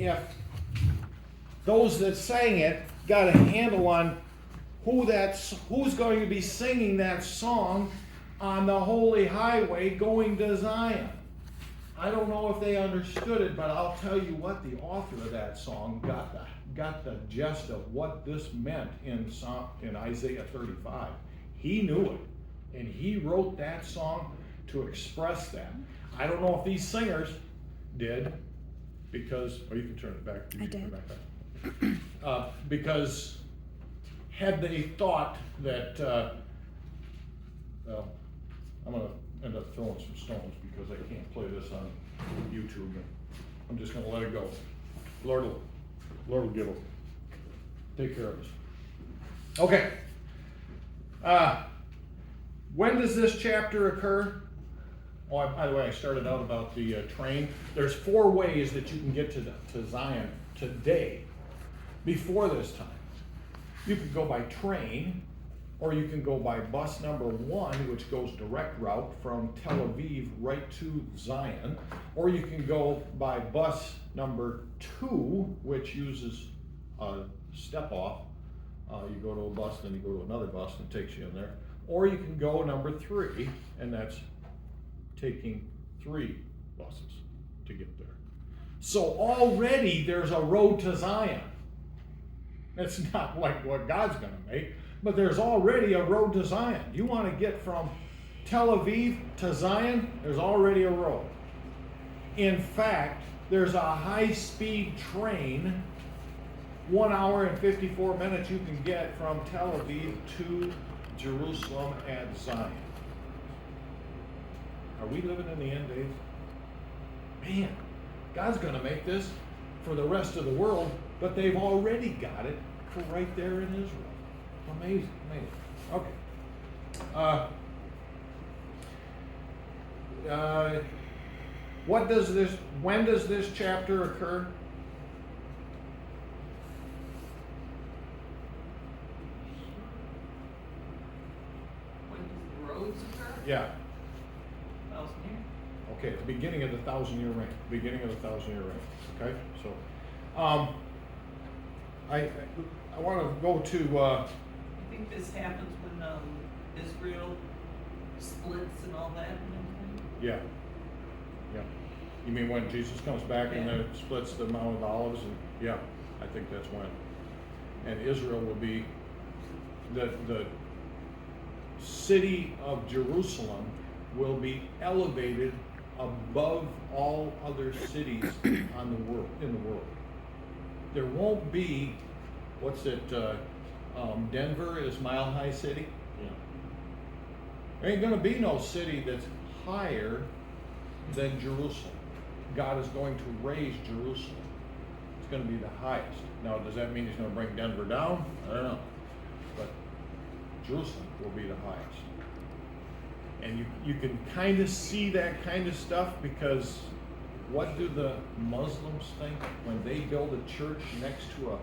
if those that sang it got a handle on who's going to be singing that song on the holy highway going to Zion. I don't know if they understood it, but I'll tell you what, the author of that song got the gist of what this meant in Isaiah 35. He knew it, and he wrote that song to express that. I don't know if these singers did, because, you can turn it back. I did. Turn it back up. Because had they thought that, well, I'm going to end up throwing some stones because I can't play this on YouTube. I'm just going to let it go. Lord will give it. Take care of us. Okay. When does this chapter occur? Oh, by the way, I started out about the train. There's 4 ways that you can get to Zion today before this time. You can go by train, or you can go by bus number 1, which goes direct route from Tel Aviv right to Zion, or you can go by bus number 2, which uses a step off. You go to a bus, then you go to another bus, and it takes you in there. Or you can go number 3, and that's taking 3 buses to get there. So already there's a road to Zion. It's not like what God's going to make, but there's already a road to Zion. You want to get from Tel Aviv to Zion, there's already a road. In fact, there's a high-speed train, 1 hour and 54 minutes you can get from Tel Aviv to Jerusalem and Zion. Are we living in the end days? Man, God's going to make this for the rest of the world, but they've already got it right there in Israel. Amazing, amazing. Okay. When does this chapter occur? When does the roads occur? Yeah. 1,000 years. Okay, at the beginning of the 1,000-year reign. Beginning of the 1,000-year reign. Okay, so I want to go to. I think this happens when Israel splits and all that and everything. Yeah. Yeah. You mean when Jesus comes back and then splits the Mount of Olives? And yeah, I think that's when. And Israel will be the city of Jerusalem will be elevated above all other cities in the world. There won't be, Denver is Mile High City? Yeah. There ain't gonna be no city that's higher than Jerusalem. God is going to raise Jerusalem. It's gonna be the highest. Now, does that mean he's gonna bring Denver down? I don't know. But Jerusalem will be the highest. And you can kind of see that kind of stuff, because what do the Muslims think when they build a church next to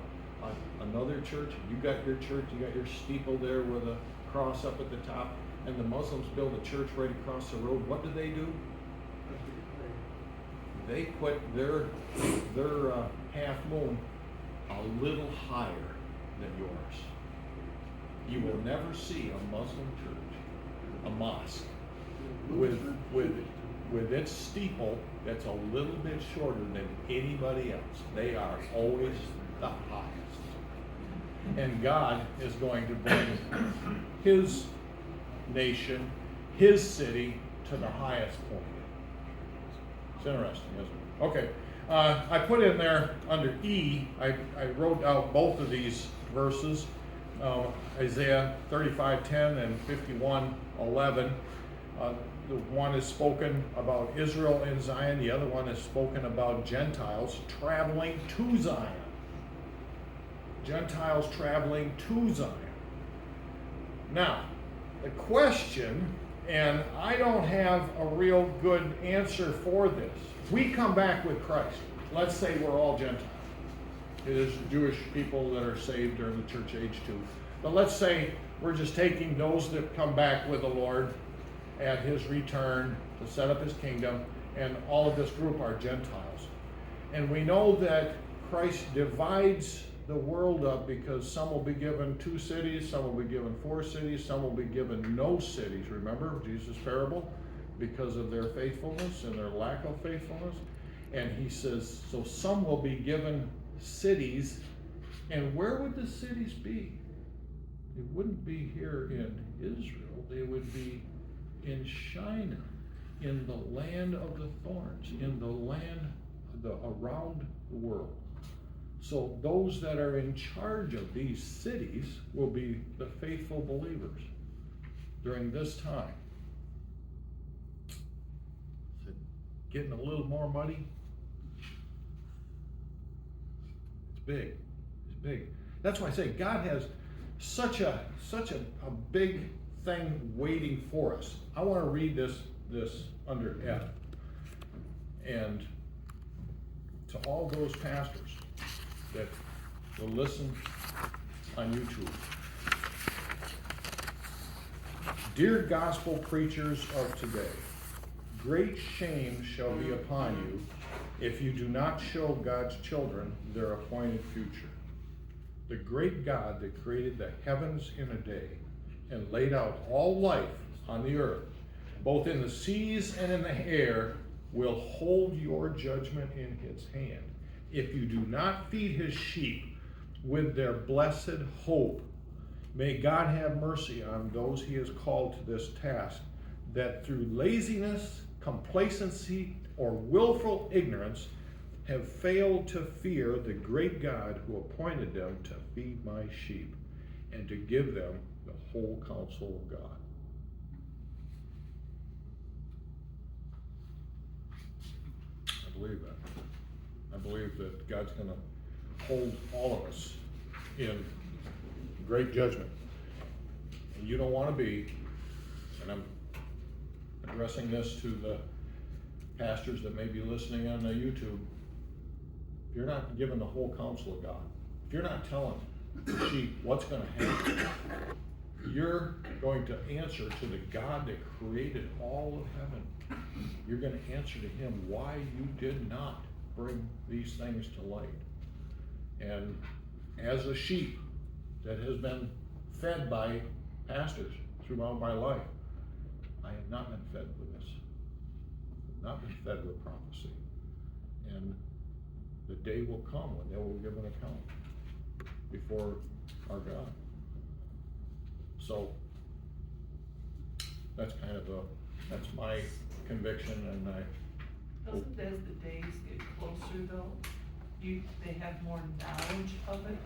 another church? You got your church, you got your steeple there with a cross up at the top, and the Muslims build a church right across the road. What do? They put their half moon a little higher than yours. You will never see a Muslim church, a mosque, with its steeple that's a little bit shorter than anybody else. They are always the highest. And God is going to bring his nation, his city, to the highest point. It's interesting, isn't it? Okay. I put in there under E, I wrote out both of these verses, Isaiah 35:10 and 51:11. The one is spoken about Israel in Zion, the other one is spoken about Gentiles traveling to Zion. Gentiles traveling to Zion. Now, the question, and I don't have a real good answer for this. We come back with Christ. Let's say we're all Gentiles. It is Jewish people that are saved during the church age too. But let's say we're just taking those that come back with the Lord at his return to set up his kingdom, and all of this group are Gentiles. And we know that Christ divides the world up because some will be given 2 cities, some will be given 4 cities, some will be given no cities. Remember Jesus' parable? Because of their faithfulness and their lack of faithfulness. And he says, so some will be given cities. And where would the cities be? It wouldn't be here in Israel. They would be in Shinar, in the land of the thorns, in the land around the world. So those that are in charge of these cities will be the faithful believers during this time. Is it getting a little more muddy? It's big. It's big. That's why I say God has such a big thing waiting for us. I want to read this under F. And to all those pastors that will listen on YouTube. Dear gospel preachers of today, great shame shall be upon you if you do not show God's children their appointed future. The great God that created the heavens in a day and laid out all life on the earth, both in the seas and in the air, will hold your judgment in his hand if you do not feed his sheep with their blessed hope. May God have mercy on those he has called to this task, that through laziness, complacency, or willful ignorance have failed to fear the great God who appointed them to feed my sheep and to give them the whole counsel of God. I believe that. I believe that God's going to hold all of us in great judgment. And you don't want to be, and I'm addressing this to the pastors that may be listening on the YouTube, if you're not giving the whole counsel of God, if you're not telling the sheep what's going to happen, you're going to answer to the God that created all of heaven. You're going to answer to him why you did not bring these things to light. And as a sheep that has been fed by pastors throughout my life, I have not been fed with this. I've not been fed with prophecy. And the day will come when they will give an account before our God. So that's kind of that's my conviction, and I hope. Doesn't as the days get closer though, they have more knowledge of it,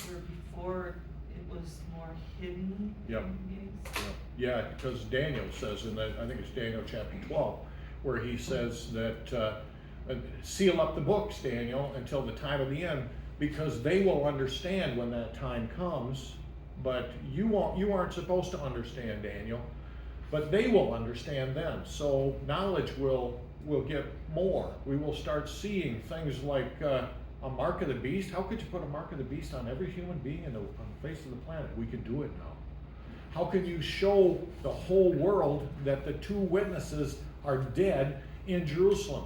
where before it was more hidden? Yep. Yeah, because Daniel says I think it's Daniel chapter 12, where he says that seal up the books, Daniel, until the time of the end, because they will understand when that time comes. But you aren't supposed to understand, Daniel, but they will understand then. So knowledge will get more. We will start seeing things like a mark of the beast. How could you put a mark of the beast on every human being on the face of the planet? We can do it now. How can you show the whole world that the 2 witnesses are dead in Jerusalem?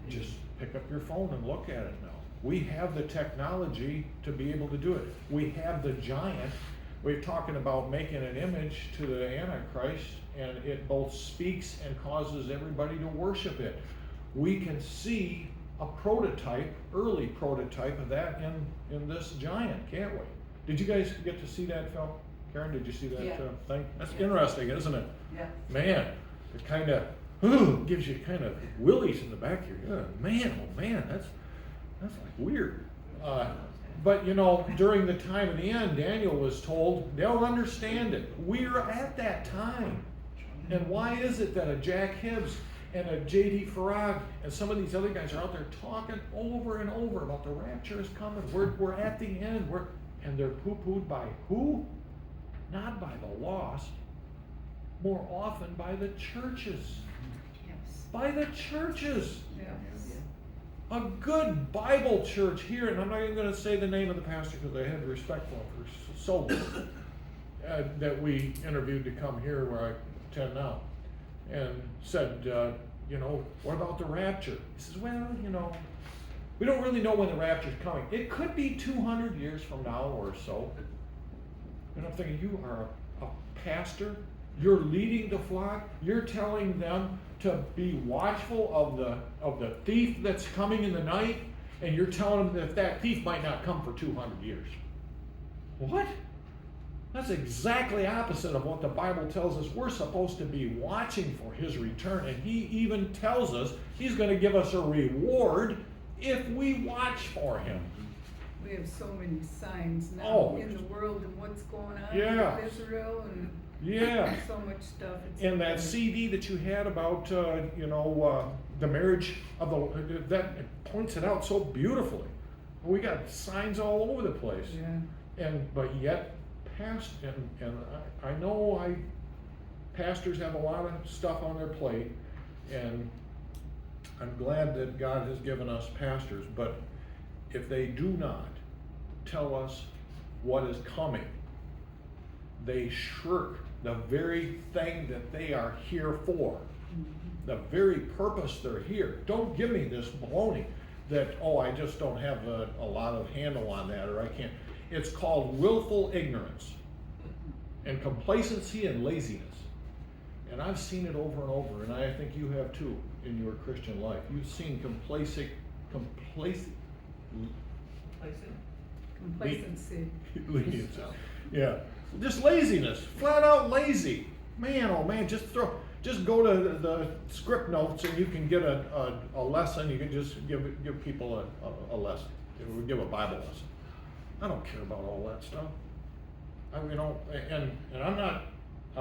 Just pick up your phone and look at it now. We have the technology to be able to do it. We have the giant. We're talking about making an image to the Antichrist, and it both speaks and causes everybody to worship it. We can see a prototype, early prototype of that in this giant, can't we? Did you guys get to see that, Phil? Karen, did you see that thing? That's interesting, isn't it? Yeah. Man, it kind of gives you kind of willies in the back of your head. Man, oh man, that's like weird. But during the time of the end, Daniel was told they'll understand it. We're at that time. And why is it that a Jack Hibbs and a J.D. Farag and some of these other guys are out there talking over and over about the rapture is coming? We're at the end. And they're poo-pooed by who? Not by the lost. More often by the churches. Yes. By the churches. Yes. A good Bible church here, and I'm not even going to say the name of the pastor because I had respect for him, for so good, that we interviewed to come here where I attend now, and said, what about the rapture? He says, well, We don't really know when the rapture's coming. It could be 200 years from now or so. And I'm thinking, you are a pastor. You're leading the flock. You're telling them to be watchful of the thief that's coming in the night. And you're telling them that thief might not come for 200 years. What? That's exactly opposite of what the Bible tells us. We're supposed to be watching for his return. And he even tells us he's going to give us a reward if we watch for him. We have so many signs now in the world and what's going on with Israel and so much stuff. And that CD that you had about, the marriage of that points it out so beautifully. We got signs all over the place. Yeah. But yet, I know pastors have a lot of stuff on their plate, and I'm glad that God has given us pastors, but if they do not tell us what is coming, they shirk the very thing that they are here for, the very purpose they're here. Don't give me this baloney that, I just don't have a lot of handle on that, or I can't. It's called willful ignorance and complacency and laziness. And I've seen it over and over, and I think you have too in your Christian life. You've seen complacency. Yeah. Just laziness, flat out lazy. Man, oh man, just go to the script notes and you can get a lesson. You can just give people a lesson. Give a Bible lesson. I don't care about all that stuff. And I'm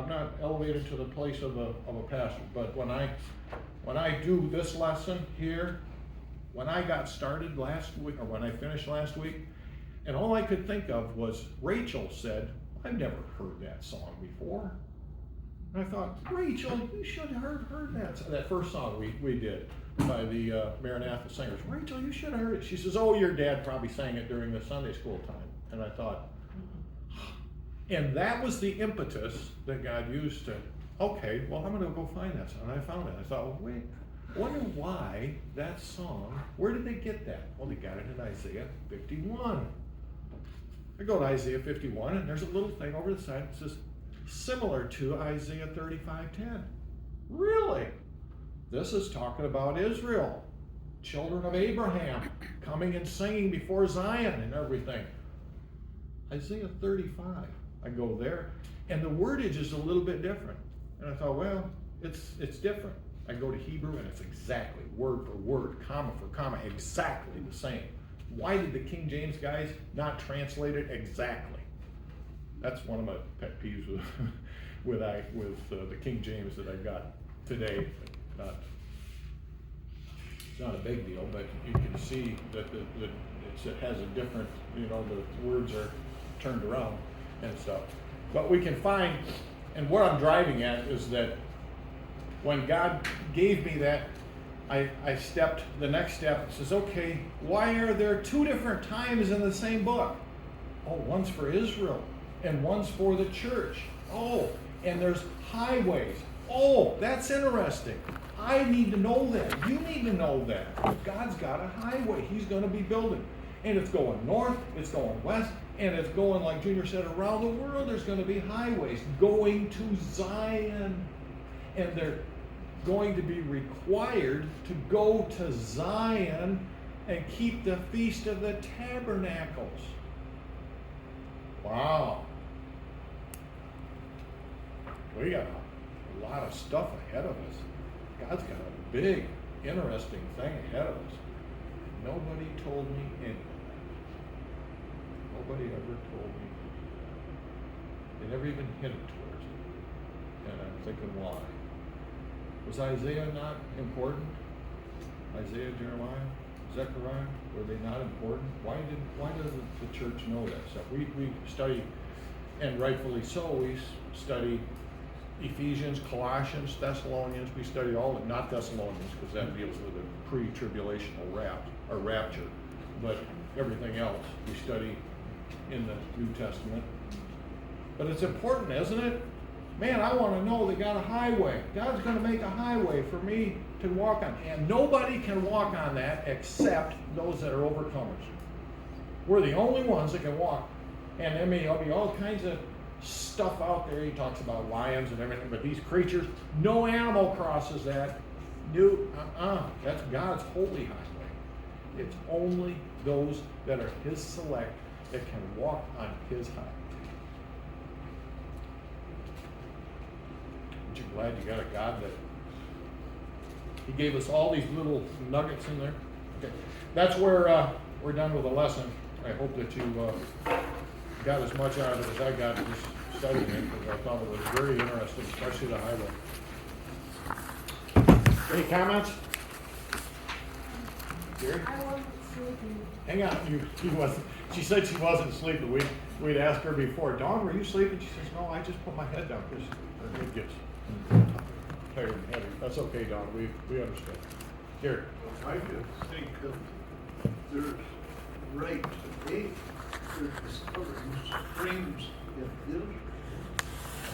not elevated to the place of a pastor, but when I do this lesson here, when I got started last week, or when I finished last week, and all I could think of was Rachel said, I've never heard that song before. And I thought, Rachel, you should have heard that first song we did by the Maranatha Singers. Rachel, you should have heard it. She says, your dad probably sang it during the Sunday school time. And I thought, and that was the impetus that God used to, okay, well, I'm going to go find that song. And I found it. I thought, well, wait, I wonder why that song, where did they get that? Well, they got it in Isaiah 51. I go to Isaiah 51, and there's a little thing over the side that says, similar to Isaiah 35:10. Really? This is talking about Israel, children of Abraham, coming and singing before Zion and everything. Isaiah 35. I go there, and the wordage is a little bit different. And I thought, well, it's different. I go to Hebrew, and it's exactly word for word, comma for comma, exactly the same. Why did the King James guys not translate it exactly? That's one of my pet peeves with the King James that I got today. It's not a big deal, but you can see that it has a different, the words are turned around and stuff. But we can find, and what I'm driving at is that when God gave me that, I stepped the next step and says, okay, why are there two different times in the same book? One's for Israel and one's for the church. And there's highways. That's interesting. I need to know that. You need to know that. God's got a highway He's going to be building. And it's going north, it's going west, and it's going, like Junior said, around the world. There's going to be highways going to Zion. And they're going to be required to go to Zion and keep the Feast of the Tabernacles. Wow. We got a lot of stuff ahead of us. God's got a big, interesting thing ahead of us. Nobody told me anything. Nobody ever told me. They never even hinted towards it. And I'm thinking, why? Was Isaiah not important? Isaiah, Jeremiah, Zechariah, were they not important? Why doesn't the church know that stuff? We study, and rightfully so, we study Ephesians, Colossians, Thessalonians. We study all of it, not Thessalonians, because that deals with a pre-tribulational rapture. But everything else we study in the New Testament. But it's important, isn't it? Man, I want to know they got a highway. God's going to make a highway for me to walk on. And nobody can walk on that except those that are overcomers. We're the only ones that can walk. And I mean, there'll be all kinds of stuff out there. He talks about lions and everything, but these creatures, no animal crosses that. That's God's holy highway. It's only those that are His select that can walk on His highway. Aren't you glad you got a God that He gave us all these little nuggets in there? Okay, that's where we're done with the lesson. I hope that you got as much out of it as I got just studying it, because I thought it was very interesting, especially the highway. Any comments? Gary? I wasn't sleeping. Hang on, she wasn't. She said she wasn't sleeping. We'd asked her before, Dawn, were you sleeping? She says, no, I just put my head down because it gets tired and heavy. That's okay, Dawn. We understand. Here. I just think of there's right today, they're discovering springs in Israel.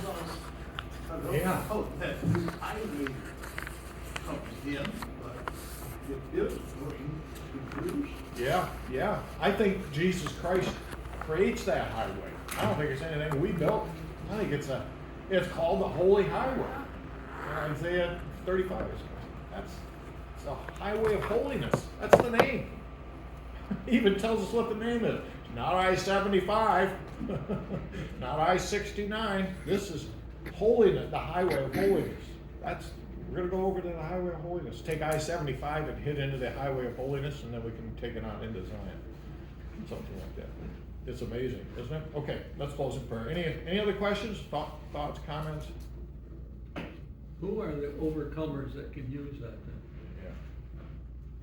I don't know Yeah. how that new highway comes in, but it is going to Jerusalem. Yeah. I think Jesus Christ creates that highway. I don't think it's anything we built. I think it's called the Holy Highway. Isaiah 35 is it's a highway of holiness. That's the name. He even tells us what the name is. It's not I-75, not I-69. This is holiness, the highway of holiness. We're going to go over to the highway of holiness. Take I-75 and hit into the highway of holiness, and then we can take it on into Zion. Something like that. It's amazing, isn't it? Okay, let's close in prayer. Any other questions, thoughts, comments? Who are the overcomers that can use that then? Yeah.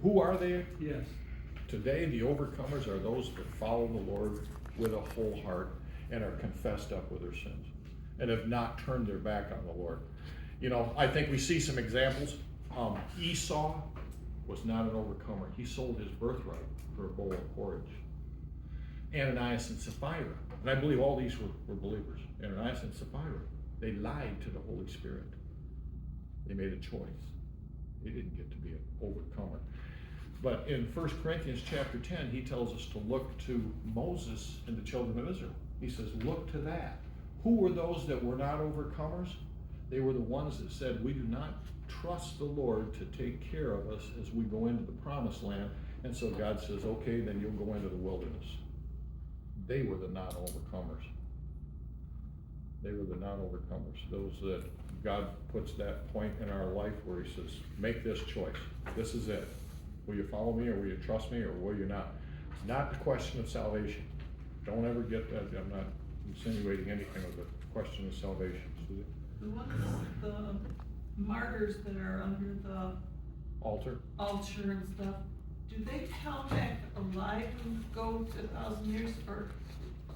Who are they? Yes. Today, the overcomers are those that follow the Lord with a whole heart and are confessed up with their sins and have not turned their back on the Lord. You know, I think we see some examples. Esau was not an overcomer. He sold his birthright for a bowl of porridge. Ananias and Sapphira, and I believe all these were believers. Ananias and Sapphira, they lied to the Holy Spirit. They made a choice. They didn't get to be an overcomer. But in 1 Corinthians chapter 10, he tells us to look to Moses and the children of Israel. He says, look to that. Who were those that were not overcomers? They were the ones that said, we do not trust the Lord to take care of us as we go into the promised land. And so God says, okay, then you'll go into the wilderness. They were the non-overcomers. They were the non-overcomers. Those that God puts that point in our life where he says, make this choice. This is it. Will you follow me, or will you trust me, or will you not? It's not the question of salvation. Don't ever get that. I'm not insinuating anything with the question of salvation. The ones, the martyrs that are under the Altar? altar and stuff, do they come back alive and go to 1,000 years, or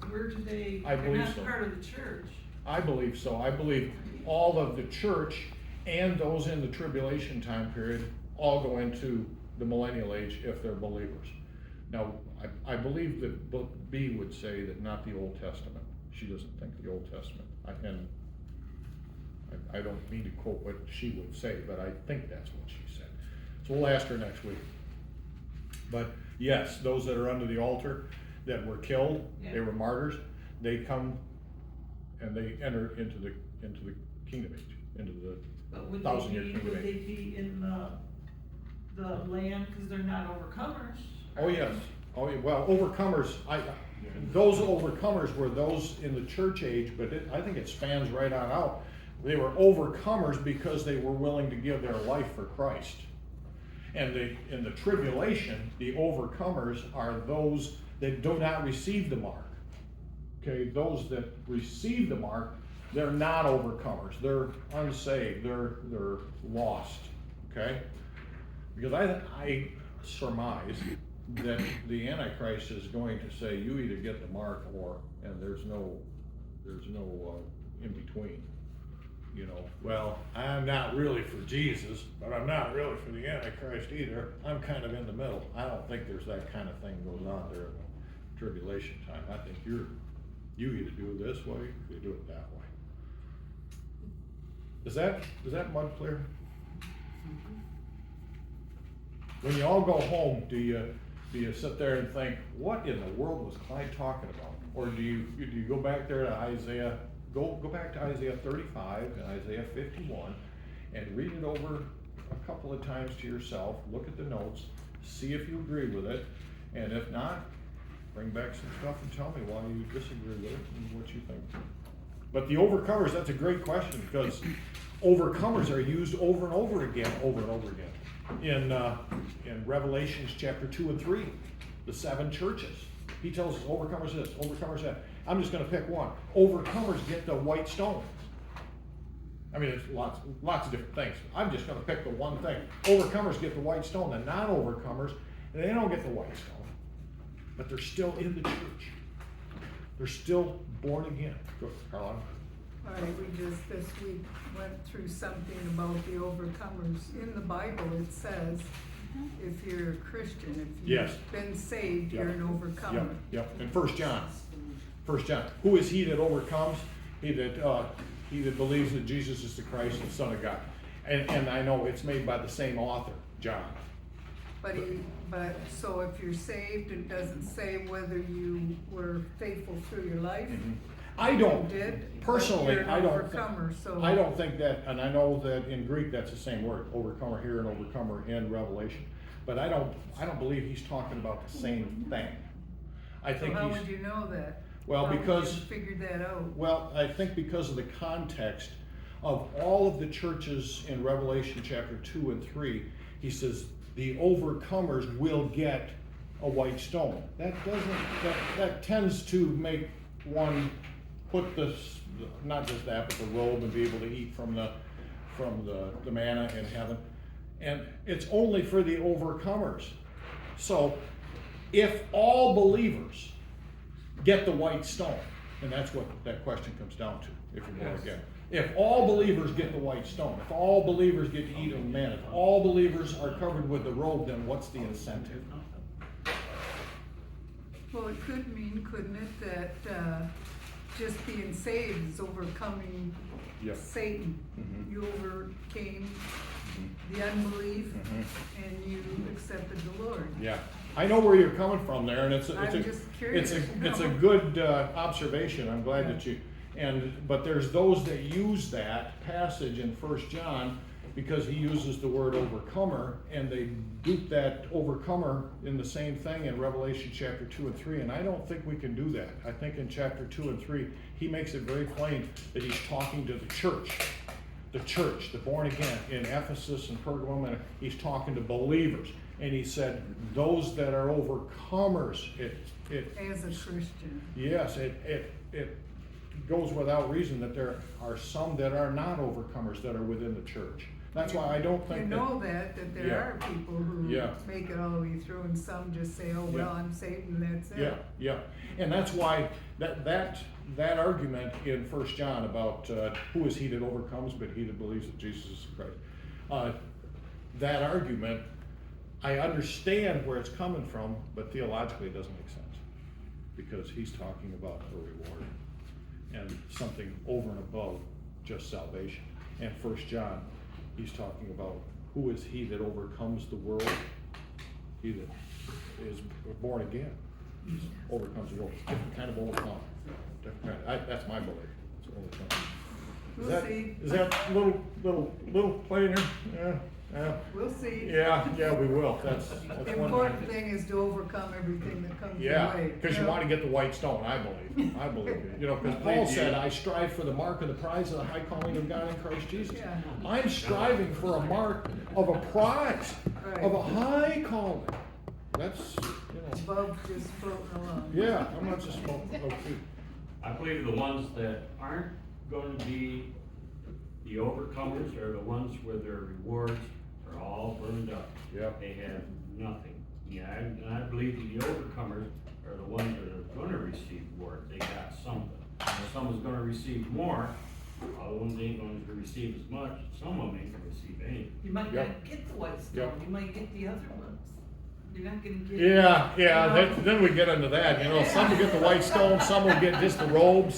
where do they? I believe so. They're not part of the church. I believe so. I believe all of the church and those in the tribulation time period all go into the millennial age if they're believers. Now, I believe that Book B would say that not the Old Testament. She doesn't think the Old Testament. I don't mean to quote what she would say, but I think that's what she said. So we'll ask her next week. But yes, those that are under the altar that were killed, they were martyrs, they come and they enter into the kingdom age, into the 1,000-year kingdom Would they age. be in the land, because they're not overcomers? Oh, yes. Oh, yeah. Well, overcomers, those overcomers were those in the church age, but I think it spans right on out. They were overcomers because they were willing to give their life for Christ. And in the tribulation, the overcomers are those that do not receive the mark. Okay, those that receive the mark, they're not overcomers. They're unsaved. They're lost. Okay, because I surmise that the Antichrist is going to say, you either get the mark and there's no in between. You know, well, I'm not really for Jesus, but I'm not really for the Antichrist either. I'm kind of in the middle. I don't think there's that kind of thing goes on there in the tribulation time. I think you either do it this way or you do it that way. Is that mud clear? When you all go home, do you sit there and think, what in the world was Clyde talking about? Or do you go back there to Isaiah, go back to Isaiah 35 and Isaiah 51 and read it over a couple of times to yourself, look at the notes, see if you agree with it, and if not, bring back some stuff and tell me why you disagree with it and what you think. But the overcomers, that's a great question, because overcomers are used over and over again. In Revelations chapter 2 and 3, the 7 churches. He tells us overcomers this, overcomers that. I'm just gonna pick one. Overcomers get the white stone. I mean, it's lots of different things. I'm just gonna pick the one thing. Overcomers get the white stone. The non-overcomers, they don't get the white stone. But they're still in the church. They're still born again. Go, Carlotta. All right, we just this week went through something about the overcomers. In the Bible, it says, if you're a Christian, if you've Yes. been saved, Yep. you're an overcomer. Yep. In 1 John. Who is he that overcomes? He that believes that Jesus is the Christ, the Son of God. And I know it's made by the same author, John. But so if you're saved, it doesn't say whether you were faithful through your life. I don't, You did, personally, but you're an I don't, overcomer, so. I don't think that, and I know that in Greek that's the same word, overcomer here and overcomer in Revelation. But I don't believe he's talking about the same thing. I So think how he's, would you know that? well, How would because, you figure that out? well, I think because of the context of all of the churches in Revelation chapter 2 and 3, he says, the overcomers will get a white stone. That tends to make one put this, not just that, but the robe and be able to eat from the manna in heaven. And it's only for the overcomers. So if all believers get the white stone, and that's what that question comes down to, if you're born again. If all believers get the white stone, if all believers get to eat of the manna, if all believers are covered with the robe, then what's the incentive? Well, it could mean, couldn't it, that just being saved is overcoming Yep. Satan. Mhm. You overcame the unbelief and you accepted the Lord. Yeah, I know where you're coming from there, and it's I'm just curious, it's you a know. good observation. I'm glad that you, but there's those that use that passage in 1 John because he uses the word overcomer, and they dupe that overcomer in the same thing in Revelation chapter 2 and 3, and I don't think we can do that. I think in chapter 2 and 3, he makes it very plain that he's talking to the church, the born again in Ephesus and Pergamum, and he's talking to believers, and he said, those that are overcomers, As a Christian. yes, it goes without reason that there are some that are not overcomers that are within the church. That's why I don't think You know that there Yeah. are people who Yeah. make it all the way through and some just say, oh, well, Yeah. I'm saved and that's it. Yeah, and that's why that argument in 1 John about who is he that overcomes, but he that believes that Jesus is Christ. That argument, I understand where it's coming from, but theologically it doesn't make sense, because he's talking about a reward and something over and above just salvation. And 1 John, he's talking about who is he that overcomes the world? He that is born again. Overcomes the world. Different kind of overcome. Different kind. That's my belief. It's overcome. We'll see. Is that little plainer? Yeah. We'll see. Yeah, we will. That's The one important thing is to overcome everything that comes your Yeah, way. because you want to get the white stone, I believe. You know, because Paul said, I strive for the mark of the prize of the high calling of God in Christ Jesus. Yeah. I'm striving for a mark of a prize, of a Right. high calling. That's, you know, Above just floating along. yeah, I'm not just, okay. I believe the ones that aren't going to be the overcomers are the ones where their rewards are all burned up. Yep. They have nothing. Yeah, and I believe the overcomers are the ones that are gonna receive rewards. They got something. And someone's gonna receive more, other ones ain't going to receive as much, some of them ain't gonna receive anything. You might Yep. not get the white Yep. stone, you might get the other ones. You're not gonna get. Yeah, then we get into that, you know, some will get the white stone, some will get just the robe,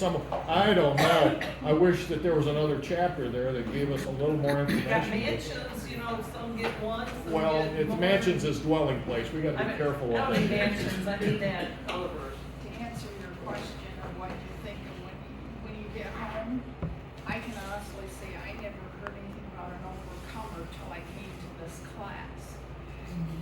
I don't know. I wish that there was another chapter there that gave us a little more You got information. mansions, you know, some get one, some Well, get it's more. mansions is dwelling place, we gotta I be mean, careful with not that. only mansions, I mean that Oliver. To answer your question of what you're thinking when you get home, I can honestly say I never heard anything about an overcomer till I came to this class.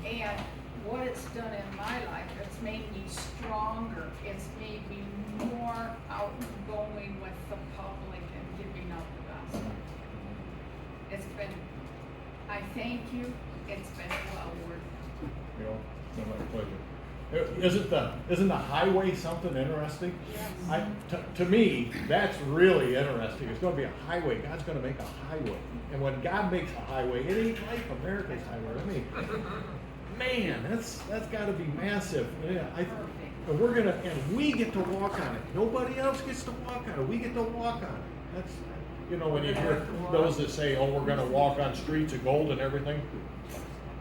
And what it's done in my life, it's made me stronger. It's made me more outgoing with the public and giving out the gospel. It's been, I thank you, it's been well worth it. You know, it's my pleasure. Isn't the highway something interesting? Yes. To me, that's really interesting. It's gonna be a highway. God's gonna make a highway. And when God makes a highway, it ain't like America's highway. I mean, man, that's gotta be massive. Yeah, and we get to walk on it. Nobody else gets to walk on it. We get to walk on it. That's, you know, when you hear those that say, oh, we're gonna walk on streets of gold and everything.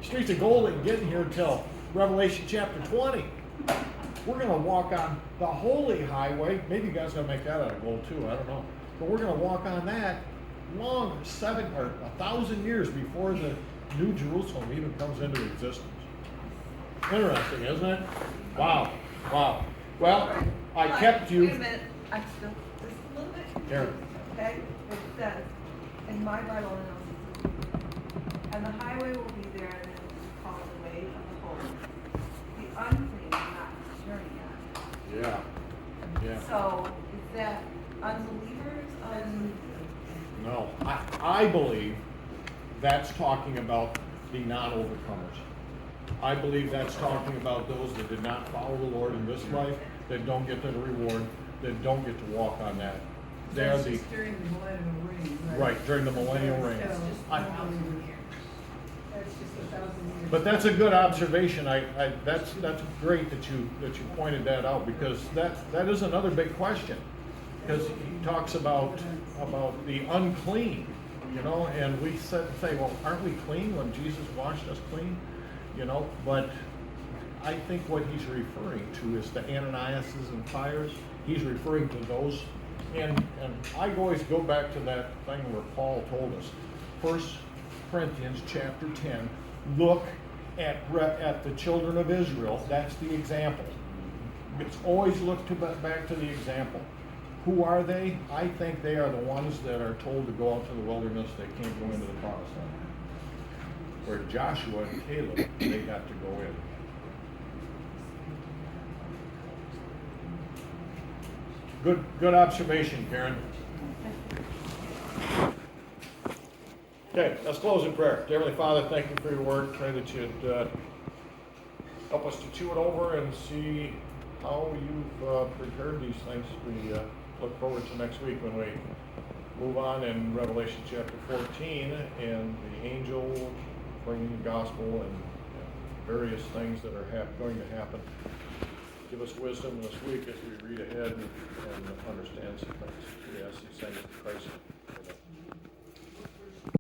Streets of gold ain't getting here until Revelation chapter 20. We're gonna walk on the holy highway. Maybe God's gonna make that out of gold too, I don't know. But we're gonna walk on that 1,000 years before the New Jerusalem even comes into existence. Interesting, isn't it? Wow. Well, I kept you. Wait a minute, I'm still just a little bit Karen. confused, okay? It says, in my Bible, it says, and the highway will be there, and it will be called the way of the holy. The unclean will not journey on it. Yeah. So, is that unbelievers, No, I believe that's talking about the non-overcomers. I believe that's talking about those that did not follow the Lord in this life, that don't get the reward, that don't get to walk on that. They are That's the, just during the millennial reign, right? right, during the millennial reign. That's I- just 1,000 years. But that's a good observation. That's great that you pointed that out, because that is another big question. Because he talks about the unclean, you know, and we say, well, aren't we clean when Jesus washed us clean? You know, but I think what he's referring to is the Ananiases and fires. He's referring to those, and I always go back to that thing where Paul told us, 1 Corinthians chapter 10, look at the children of Israel. That's the example. It's always look back to the example. Who are they? I think they are the ones that are told to go out to the wilderness. They can't go into the promised land. Where Joshua and Caleb, they got to go in. Good observation, Karen. Okay, let's close in prayer. Dear Heavenly Father, thank you for your word. Pray that you'd help us to chew it over and see how you've prepared these things. We look forward to next week when we move on in Revelation chapter 14 and the angel bringing the gospel and various things that are going to happen. Give us wisdom this week as we read ahead and understand some things. We ask these things in Christ's name.